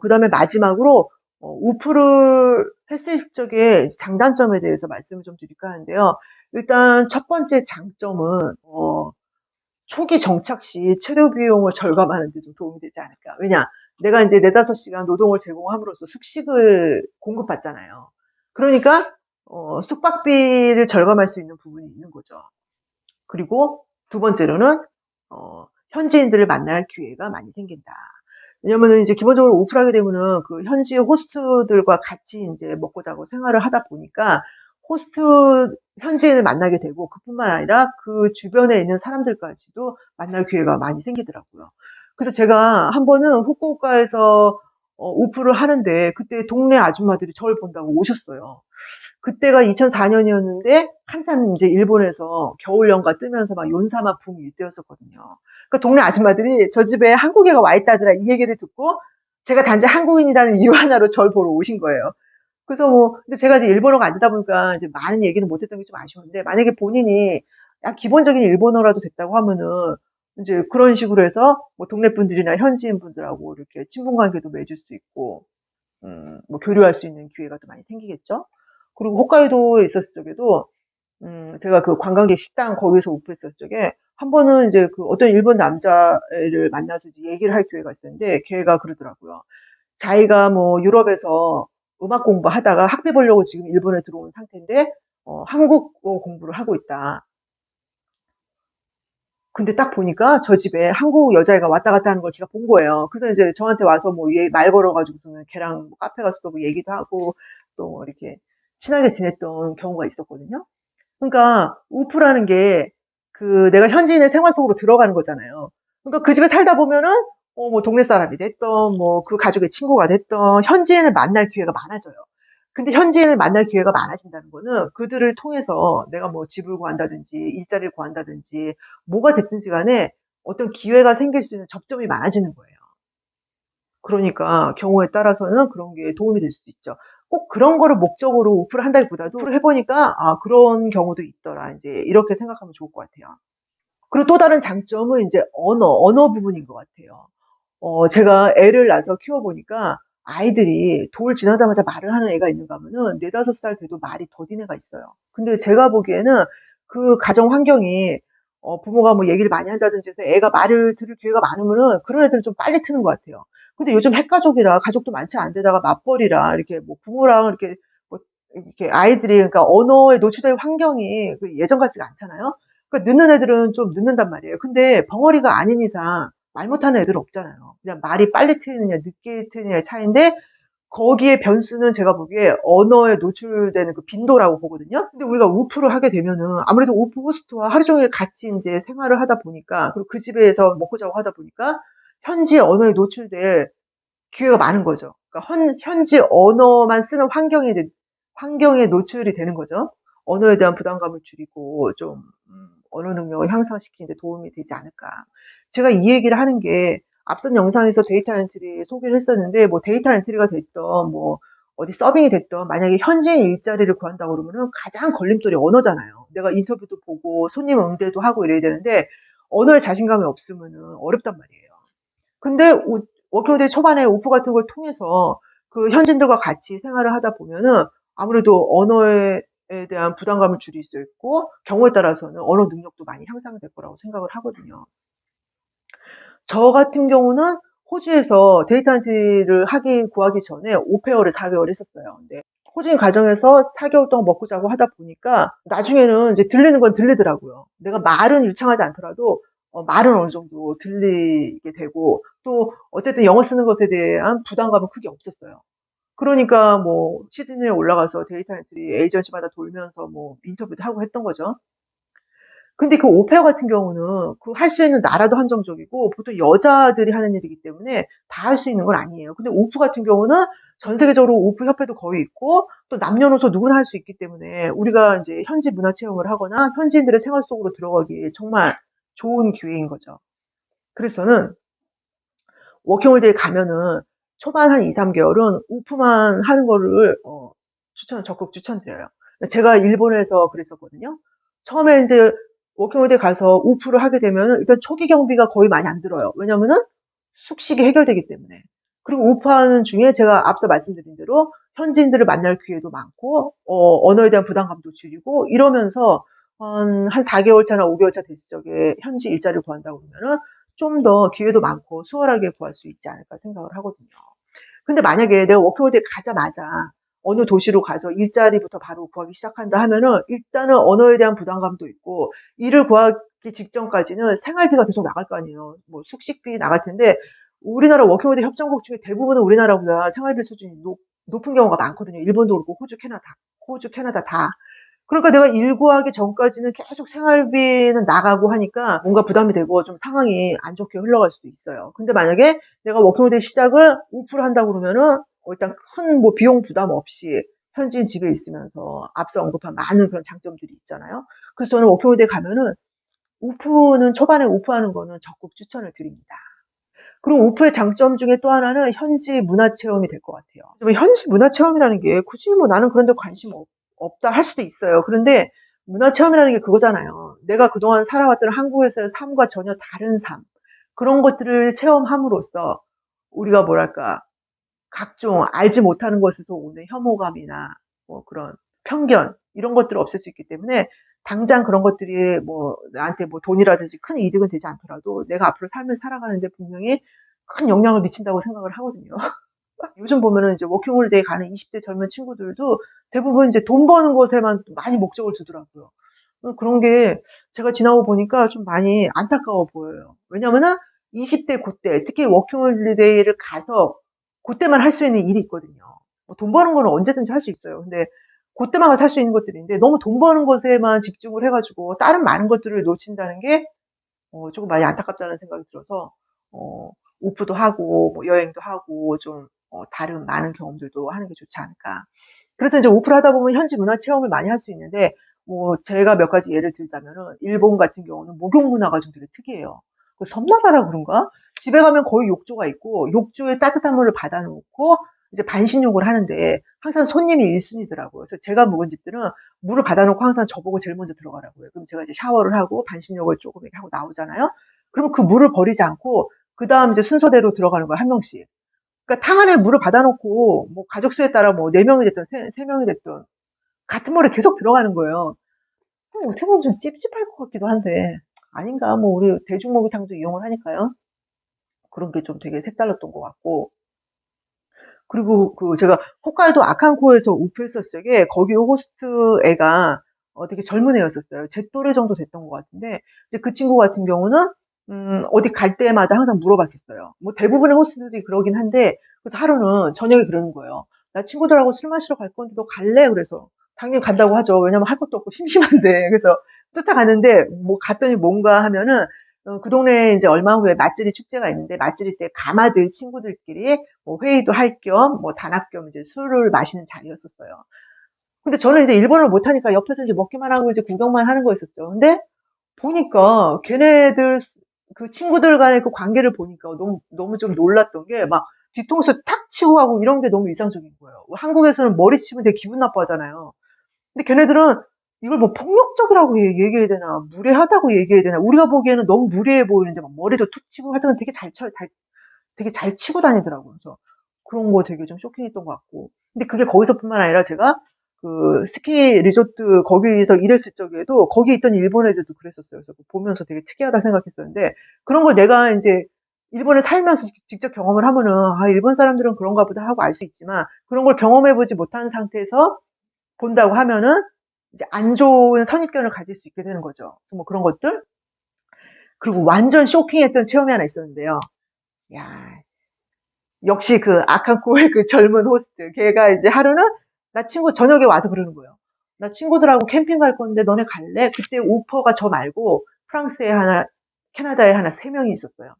그다음에 마지막으로 우프를 했을 적에 장단점에 대해서 말씀을 좀 드릴까 하는데요. 일단 첫 번째 장점은 초기 정착 시 체류 비용을 절감하는 데 좀 도움이 되지 않을까. 왜냐? 내가 인제 4-5 시간 노동을 제공함으로써 숙식을 공급받잖아요. 그러니까 숙박비를 절감할 수 있는 부분이 있는 거죠. 그리고 두 번째로는 현지인들을 만날 기회가 많이 생긴다. 왜냐면은 이제 기본적으로 오프를 하게 되면은 그 현지 호스트들과 같이 인제 먹고 자고 생활을 하다 보니까 호스트 현지인을 만나게 되고, 그뿐만 아니라 그 주변에 있는 사람들까지도 만날 기회가 많이 생기더라고요. 그래서 제가 한 번은 후쿠오카에서 오프를 하는데 그때 동네 아줌마들이 저를 본다고 오셨어요. 그때가 2004 년이었는데 한참 인제 일본에서 겨울연가 뜨면서 막 연사마 붐이 일때였었거든요. 그 동네 아줌마들이 "저 집에 한국 애가 와 있다더라." 이 얘기를 듣고 제가 단지 한국인이라는 이유 하나로 절 보러 오신 거예요. 그래서 근데 제가 이제 일본어가 안 되다 보니까 이제 많은 얘기는 못 했던 게 좀 아쉬웠는데, 만약에 본인이 기본적인 일본어라도 됐다고 하면은 인제 그런 식으로 해서 동네 분들이나 현지인 분들하고 이렇게 친분 관계도 맺을 수 있고 교류할 수 있는 기회가 또 많이 생기겠죠. 그리고 홋카이도에 있었을 적에도 제가 그 관광객 식당 거기서 오프했었을 적에 한 번은 이제 그 어떤 일본 남자애를 만나서 이제 얘기를 할 기회가 있었는데, 걔가 그러더라고요. 자기가 유럽에서 음악 공부하다가 학비 벌려고 지금 일본에 들어온 상태인데 한국어 공부를 하고 있다. 근데 딱 보니까 저 집에 한국 여자애가 왔다 갔다 하는 걸 걔가 본 거예요. 그래서 이제 저한테 와서 얘 말 걸어 가지고서는 걔랑 카페 가서 또 얘기도 하고 또 이렇게 친하게 지냈던 경우가 있었거든요. 그러니까 우프라는 게 내가 현지인의 생활 속으로 들어가는 거잖아요. 그러니까 그 집에 살다 보면은 동네 사람이 됐던 그 가족의 친구가 됐던 현지인을 만날 기회가 많아져요. 근데 현지인을 만날 기회가 많아진다는 거는 그들을 통해서 내가 집을 구한다든지 일자리를 구한다든지 뭐가 됐든지 간에 어떤 기회가 생길 수 있는 접점이 많아지는 거예요. 그러니까 경우에 따라서는 그런 게 도움이 될 수도 있죠. 꼭 그런 거를 목적으로 오프를 한다기보다도 오프를 해 보니까 '아 그런 경우도 있더라.' 인제 이렇게 생각하면 좋을 것 같아요. 그리고 또 다른 장점은 인제 언어 부분인 것 같아요. 제가 애를 낳아서 키워 보니까 아이들이 돌 지나자마자 말을 하는 애가 있는가 하면은 4-5살 돼도 말이 더딘 애가 있어요. 근데 제가 보기에는 그 가정 환경이 부모가 얘기를 많이 한다든지 해서 애가 말을 들을 기회가 많으면은 그런 애들은 좀 빨리 트는 것 같아요. 근데 요즘 핵가족이라 가족도 많지 않은데다가 맞벌이라 이렇게 부모랑 이렇게 이렇게 아이들이, 그러니까 언어에 노출될 환경이 예전 같지가 않잖아요. 그러니까 늦는 애들은 좀 늦는단 말이에요. 근데 벙어리가 아닌 이상 말 못하는 애들은 없잖아요. 그냥 말이 빨리 트이느냐 늦게 트이느냐의 차이인데, 거기에 변수는 제가 보기에 언어에 노출되는 그 빈도라고 보거든요. 근데 우리가 우프를 하게 되면은 아무래도 우프 호스트와 하루 종일 같이 인제 생활을 하다 보니까, 그리고 그 집에서 먹고 자고 하다 보니까 현지 언어에 노출될 기회가 많은 거죠. 그러니까 현지 언어만 쓰는 환경에 노출이 되는 거죠. 언어에 대한 부담감을 줄이고 좀 언어 능력을 향상시키는 데 도움이 되지 않을까. 제가 이 얘기를 하는 게 앞선 영상에서 데이터 엔트리 소개를 했었는데, 데이터 엔트리가 됐든 어디 서빙이 됐든 만약에 현지인 일자리를 구한다고 그러면은 가장 걸림돌이 언어잖아요. 내가 인터뷰도 보고 손님 응대도 하고 이래야 되는데 언어에 자신감이 없으면은 어렵단 말이에요. 근데 워킹홀리데이 초반에 오프 같은 걸 통해서 그 현지인들과 같이 생활을 하다 보면은 아무래도 언어에 대한 부담감을 줄일 수 있고, 경우에 따라서는 언어 능력도 많이 향상될 거라고 생각을 하거든요. 저 같은 경우는 호주에서 데이터 엔트리를 구하기 전에 오페어를 4 개월 했었어요. 근데 호주인 가정에서 4 개월 동안 먹고 자고 하다 보니까 나중에는 이제 들리는 건 들리더라고요. 내가 말은 유창하지 않더라도 말은 어느 정도 들리게 되고, 또 어쨌든 영어 쓰는 것에 대한 부담감은 크게 없었어요. 그러니까 시드니에 올라가서 데이터 엔트리 에이전시마다 돌면서 인터뷰도 하고 했던 거죠. 근데 그 오페어 같은 경우는 할 수 있는 나라도 한정적이고 보통 여자들이 하는 일이기 때문에 다 할 수 있는 건 아니에요. 근데 오프 같은 경우는 전 세계적으로 오프 협회도 거의 있고 또 남녀노소 누구나 할 수 있기 때문에 우리가 인제 현지 문화 체험을 하거나 현지인들의 생활 속으로 들어가기에 정말 좋은 기회인 거죠. 그래서 저는 워킹홀리데이 가면은 초반 한 2-3 개월은 오프만 하는 거를 적극 추천드려요. 제가 일본에서 그랬었거든요. 처음에 인제 워킹홀리데이 가서 오프를 하게 되면은 일단 초기 경비가 거의 많이 안 들어요. 왜냐면은 숙식이 해결되기 때문에. 그리고 우파하는 중에 제가 앞서 말씀드린 대로 현지인들을 만날 기회도 많고, 언어에 대한 부담감도 줄이고, 이러면서 한 4개월 차나 5개월 차 됐을 적에 현지 일자리를 구한다고 그러면은 좀 더 기회도 많고 수월하게 구할 수 있지 않을까 생각을 하거든요. 근데 만약에 내가 워킹홀리데이 가자마자 어느 도시로 가서 일자리부터 바로 구하기 시작한다 하면은 일단은 언어에 대한 부담감도 있고, 일을 구하기 직전까지는 생활비가 계속 나갈 거 아니에요. 뭐 숙식비 나갈 텐데, 우리나라 워킹홀리데이 협정국 중에 대부분은 우리나라보다 생활비 수준이 높은 경우가 많거든요. 일본도 그렇고 호주, 캐나다 다. 그러니까 내가 일 구하기 전까지는 계속 생활비는 나가고 하니까 뭔가 부담이 되고 좀 상황이 안 좋게 흘러갈 수도 있어요. 근데 만약에 내가 워킹홀리데이 시작을 오프를 한다고 그러면은 일단 큰 뭐 비용 부담 없이 현지인 집에 있으면서 앞서 언급한 많은 그런 장점들이 있잖아요. 그래서 저는 워킹홀리데이 가면은 초반에 오프하는 거는 적극 추천을 드립니다. 그리고 오프의 장점 중에 또 하나는 현지 문화 체험이 될 것 같아요. 현지 문화 체험이라는 게 굳이 뭐 나는 그런 데 관심 없다 할 수도 있어요. 그런데 문화 체험이라는 게 그거잖아요. 내가 그동안 살아왔던 한국에서의 삶과 전혀 다른 삶. 그런 것들을 체험함으로써 우리가 뭐랄까, 각종 알지 못하는 것에서 오는 혐오감이나 뭐 그런 편견, 이런 것들을 없앨 수 있기 때문에 당장 그런 것들이 뭐 나한테 뭐 돈이라든지 큰 이득은 되지 않더라도 내가 앞으로 삶을 살아가는데 분명히 큰 영향을 미친다고 생각을 하거든요. 요즘 보면은 이제 워킹홀리데이 가는 20대 젊은 친구들도 대부분 이제 돈 버는 것에만 많이 목적을 두더라고요. 그런 게 제가 지나고 보니까 좀 많이 안타까워 보여요. 왜냐면은 20대 그때, 특히 워킹홀리데이를 가서 그때만 할 수 있는 일이 있거든요. 돈 버는 거는 언제든지 할 수 있어요. 근데 그때만 가서 할 수 있는 것들인데 너무 돈 버는 것에만 집중을 해가지고 다른 많은 것들을 놓친다는 게 조금 많이 안타깝다는 생각이 들어서, 오프도 하고, 뭐 여행도 하고, 좀, 다른 많은 경험들도 하는 게 좋지 않을까. 그래서 이제 오프를 하다 보면 현지 문화 체험을 많이 할 수 있는데, 뭐, 제가 몇 가지 예를 들자면은, 일본 같은 경우는 목욕 문화가 좀 되게 특이해요. 그 섬나라라 그런가? 집에 가면 거의 욕조가 있고, 욕조에 따뜻한 물을 받아놓고, 이제 반신욕을 하는데, 항상 손님이 1순위더라고요. 그래서 제가 묵은 집들은 물을 받아놓고 항상 저보고 제일 먼저 들어가라고요. 그럼 제가 이제 샤워를 하고 반신욕을 조금 이렇게 하고 나오잖아요. 그러면 그 물을 버리지 않고 그 다음 이제 순서대로 들어가는 거야, 한 명씩. 그러니까 탕 안에 물을 받아놓고 뭐 가족 수에 따라 뭐 4명이 됐든 3명이 됐든 같은 물에 계속 들어가는 거예요. 어떻게 보면 좀 찝찝할 것 같기도 한데 아닌가? 뭐 우리 대중목욕탕도 이용을 하니까요. 그런 게 좀 되게 색달랐던 것 같고. 그리고 제가 홋카이도 아칸코에서 오프했었을 때 거기 호스트 애가 되게 젊은 애였었어요. 제 또래 정도 됐던 것 같은데 이제 그 친구 같은 경우는 어디 갈 때마다 항상 물어봤었어요. 뭐 대부분의 호스트들이 그러긴 한데 그래서 하루는 저녁에 그러는 거예요. 나 친구들하고 술 마시러 갈 건데 너 갈래? 그래서 당연히 간다고 하죠. 왜냐면 할 것도 없고 심심한데. 그래서 쫓아가는데 뭐 갔더니 뭔가 하면은 그 동네에 이제 얼마 후에 맛지리 축제가 있는데 맛지리 때 가마들 친구들끼리 뭐 회의도 할 겸 뭐 단합 겸 이제 술을 마시는 자리였었어요. 근데 저는 이제 일본어를 못하니까 옆에서 이제 먹기만 하고 이제 구경만 하는 거였었죠. 근데 보니까 걔네들 그 친구들 간의 그 관계를 보니까 너무 좀 놀랐던 게 막 뒤통수 탁 치고 하고 이런 게 너무 이상적인 거예요. 한국에서는 머리 치면 되게 기분 나빠하잖아요. 근데 걔네들은 이걸 뭐 폭력적이라고 얘기해야 되나, 무례하다고 얘기해야 되나, 우리가 보기에는 너무 무례해 보이는데 막 머리도 툭 치고 하여튼 되게 잘 치고 다니더라고요. 그래서 그런 거 되게 좀 쇼킹했던 것 같고. 근데 그게 거기서뿐만 아니라 제가 그 스키 리조트 거기서 일했을 적에도 거기 있던 일본 애들도 그랬었어요. 그래서 보면서 되게 특이하다 생각했었는데 그런 걸 내가 이제 일본에 살면서 직접 경험을 하면은 아, 일본 사람들은 그런가 보다 하고 알 수 있지만 그런 걸 경험해보지 못한 상태에서 본다고 하면은 이제 안 좋은 선입견을 가질 수 있게 되는 거죠. 그래서 뭐 그런 것들. 그리고 완전 쇼킹했던 체험이 하나 있었는데요. 야, 역시 그 아칸코의 그 젊은 호스트. 걔가 이제 하루는 나 친구 저녁에 와서 그러는 거예요. 나 친구들하고 캠핑 갈 건데 너네 갈래? 그때 오퍼가 저 말고 프랑스에 하나, 캐나다에 하나 3명이 있었어요.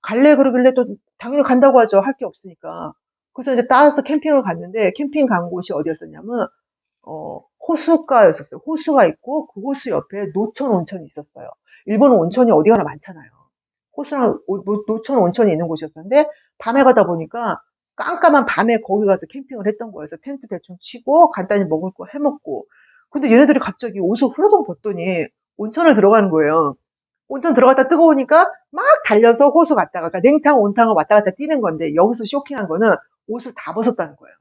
갈래? 그러길래 또 당연히 간다고 하죠. 할 게 없으니까. 그래서 이제 따라서 캠핑을 갔는데 캠핑 간 곳이 어디였었냐면 호수가였었어요. 호수가 있고 그 호수 옆에 노천 온천이 있었어요. 일본은 온천이 어디 가나 많잖아요. 호수랑 노천 온천이 있는 곳이었는데 밤에 가다 보니까 깜깜한 밤에 거기 가서 캠핑을 했던 거예요. 그래서 텐트 대충 치고 간단히 먹을 거 해먹고. 근데 얘네들이 갑자기 옷을 후려덩 벗더니 온천을 들어가는 거예요. 온천 들어갔다 뜨거우니까 막 달려서 호수 갔다가, 그러니까 냉탕, 온탕을 왔다 갔다 뛰는 건데, 여기서 쇼킹한 거는 옷을 다 벗었다는 거예요.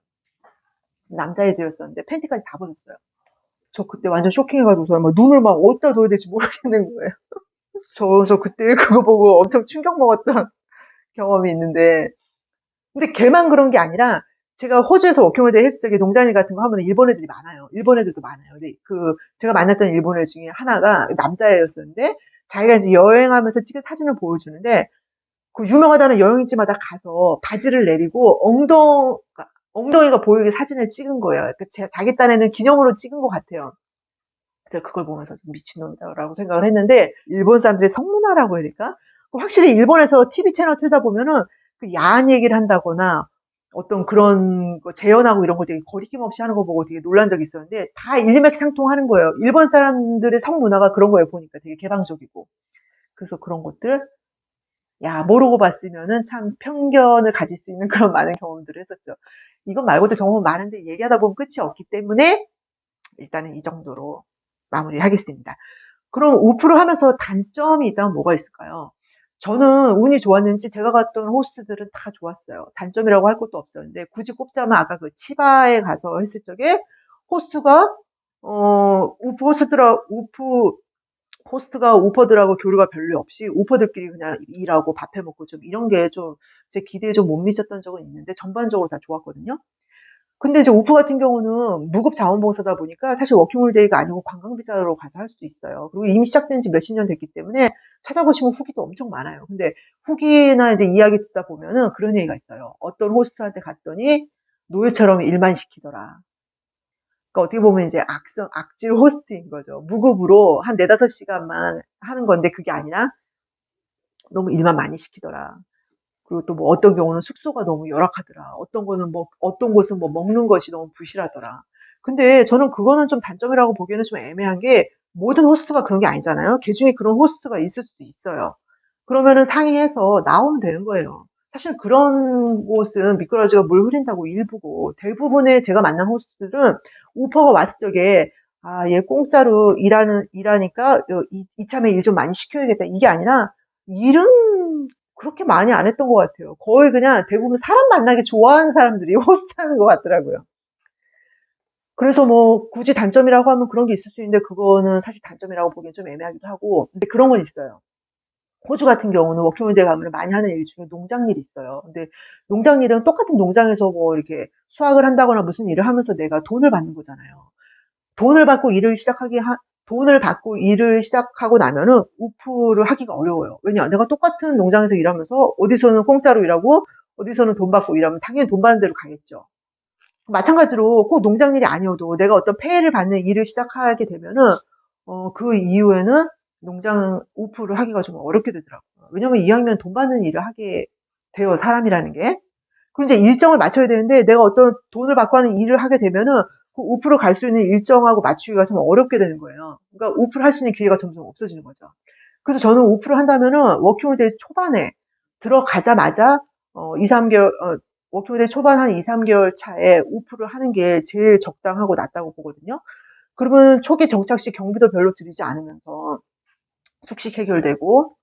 남자애들이었었는데 팬티까지 다 벗었어요. 저 그때 완전 쇼킹해가지고 막 눈을 막 어디다 둬야 될지 모르겠는 거예요. 저 그때 그거 보고 엄청 충격 먹었던 경험이 있는데, 근데 걔만 그런 게 아니라, 제가 호주에서 워킹홀리데이 했을 때 농장일 같은 거 하면 일본 애들이 많아요. 일본 애들도 많아요. 근데 제가 만났던 일본 애 중에 하나가 남자애였었는데, 자기가 이제 여행하면서 찍은 사진을 보여주는데, 그 유명하다는 여행지마다 가서 바지를 내리고 엉덩이가 보이게 사진을 찍은 거예요. 그러니까 자기 딴에는 기념으로 찍은 것 같아요. 그래서 그걸 보면서 좀 미친놈이다라고 생각을 했는데, 일본 사람들의 성문화라고 해야 될까? 확실히 일본에서 TV 채널 틀다 보면은 그 야한 얘기를 한다거나 어떤 그런 거 재현하고 이런 걸 되게 거리낌 없이 하는 거 보고 되게 놀란 적이 있었는데, 다 일맥상통하는 거예요. 일본 사람들의 성문화가 그런 거예요. 보니까 되게 개방적이고. 그래서 그런 것들, 야, 모르고 봤으면은 참 편견을 가질 수 있는 그런 많은 경험들을 했었죠. 이것 말고도 경험은 많은데 얘기하다 보면 끝이 없기 때문에 일단은 이 정도로 마무리하겠습니다. 그럼 우프를 하면서 단점이 있다면 뭐가 있을까요? 저는 운이 좋았는지 제가 갔던 호스트들은 다 좋았어요. 단점이라고 할 것도 없었는데, 굳이 꼽자면 아까 그 치바에 가서 했을 적에 호스트가 우프 호스트가 우퍼들하고 교류가 별로 없이 우퍼들끼리 그냥 일하고 밥해 먹고 좀 이런 게 좀 제 기대에 좀 못 미쳤던 적은 있는데, 전반적으로 다 좋았거든요. 근데 이제 우프 같은 경우는 무급 자원봉사다 보니까 사실 워킹홀리데이가 아니고 관광비자로 가서 할 수도 있어요. 그리고 이미 시작된 지 몇십 년 됐기 때문에 찾아보시면 후기도 엄청 많아요. 근데 후기나 이제 이야기 듣다 보면은 그런 얘기가 있어요. 어떤 호스트한테 갔더니 노예처럼 일만 시키더라. 그러니까 어떻게 보면 이제 악질 호스트인 거죠. 무급으로 한 4~5시간만 하는 건데 그게 아니라 너무 일만 많이 시키더라. 그리고 또 뭐 어떤 경우는 숙소가 너무 열악하더라. 어떤 거는 뭐, 어떤 곳은 뭐 먹는 것이 너무 부실하더라. 근데 저는 그거는 좀 단점이라고 보기에는 좀 애매한 게, 모든 호스트가 그런 게 아니잖아요. 걔 중에 그런 호스트가 있을 수도 있어요. 그러면은 상의해서 나오면 되는 거예요. 사실 그런 곳은 미꾸라지가 물 흐린다고 일부고, 대부분의 제가 만난 호스트들은 오퍼가 왔을 적에, 아, 얘 공짜로 일하니까 이참에 일 좀 많이 시켜야겠다. 이게 아니라 일은 그렇게 많이 안 했던 것 같아요. 거의 그냥 대부분 사람 만나기 좋아하는 사람들이 호스트 하는 것 같더라고요. 그래서 뭐 굳이 단점이라고 하면 그런 게 있을 수 있는데, 그거는 사실 단점이라고 보기엔 좀 애매하기도 하고. 근데 그런 건 있어요. 호주 같은 경우는 워킹홀리데이 가면 많이 하는 일 중에 농장일이 있어요. 근데 농장일은 똑같은 농장에서 뭐 이렇게 수확을 한다거나 무슨 일을 하면서 내가 돈을 받는 거잖아요. 돈을 받고 돈을 받고 일을 시작하고 나면은 우프를 하기가 어려워요. 왜냐, 내가 똑같은 농장에서 일하면서 어디서는 공짜로 일하고 어디서는 돈 받고 일하면 당연히 돈 받는 대로 가겠죠. 마찬가지로 꼭 농장 일이 아니어도 내가 어떤 폐해를 받는 일을 시작하게 되면은 그 이후에는 농장 우프를 하기가 좀 어렵게 되더라고요. 왜냐면 이왕이면 돈 받는 일을 하게 돼요, 사람이라는 게. 그럼 이제 일정을 맞춰야 되는데, 내가 어떤 돈을 받고 하는 일을 하게 되면은 그 우프로 갈 수 있는 일정하고 맞추기가 좀 어렵게 되는 거예요. 그러니까 우프를 할 수 있는 기회가 점점 없어지는 거죠. 그래서 저는 우프를 한다면은 워킹홀리데이 초반에 들어가자마자 2, 3개월 워킹홀리데이 초반 한 2, 3개월 차에 우프를 하는 게 제일 적당하고 낫다고 보거든요. 그러면 초기 정착 시 경비도 별로 들이지 않으면서 숙식 해결되고,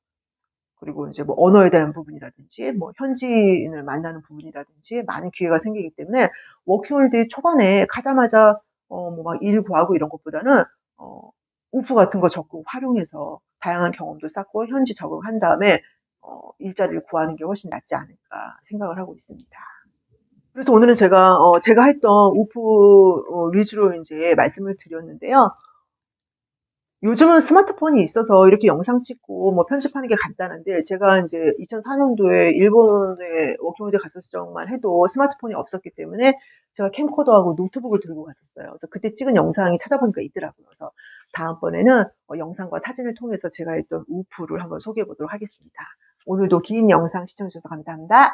그리고 이제 뭐 언어에 대한 부분이라든지 뭐 현지인을 만나는 부분이라든지 많은 기회가 생기기 때문에, 워킹홀리데이 초반에 가자마자 뭐 막 일 구하고 이런 것보다는 어 우프 같은 거 적극 활용해서 다양한 경험도 쌓고 현지 적응한 다음에 일자리를 구하는 게 훨씬 낫지 않을까 생각을 하고 있습니다. 그래서 오늘은 제가 했던 우프 위주로 이제 말씀을 드렸는데요. 요즘은 스마트폰이 있어서 이렇게 영상 찍고 뭐 편집하는 게 간단한데, 제가 이제 2004년도에 일본에 워킹홀리데이 갔었을 적만 해도 스마트폰이 없었기 때문에 제가 캠코더하고 노트북을 들고 갔었어요. 그래서 그때 찍은 영상이 찾아보니까 있더라고요. 그래서 다음번에는 영상과 사진을 통해서 제가 했던 우프를 한번 소개해 보도록 하겠습니다. 오늘도 긴 영상 시청해 주셔서 감사합니다.